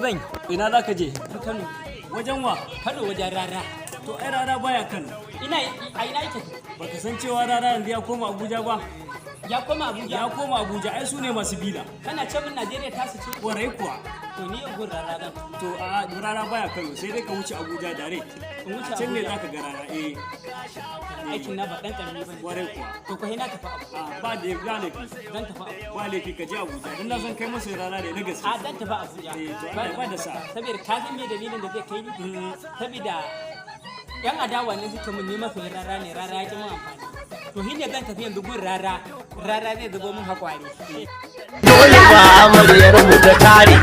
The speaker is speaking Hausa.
zan ina za ka je? Kano. Wajen wa? Kano wajen rara. To ai rara baya Kano. Ina yake? Baka san cewa rara yanzu ya koma Abuja ba? Ya koma Abuja? Ya koma Abuja, ai su ne masu bila. Kana ce min Najeriya ta su ce? Warai kuwa. To ni yau gun rara zan. To a rara baya Kano, sai dai ka wuce Abuja dare. In wuce Can ne Abuja? za ka ga rara, eh. Aikin na ba ɗan ƙarami ba ne. Warai kuwa. To ko na tafi Abuja. Ba da ba laifi. Zan tafi Abuja. Ba laifi ka je Abuja, don na san kai masa rara ne na gaske. Zan tafi Abuja. Ba da sa. Saboda ka san me dalilin da zai kai ni? Saboda yan adawa ne suke mun nema su rara ne, rara ya ki mun amfani. To shi ne zan tafi yanzu gun rara, rara zai zubo mun hakwari. Dole ba amaryar mu ta tare.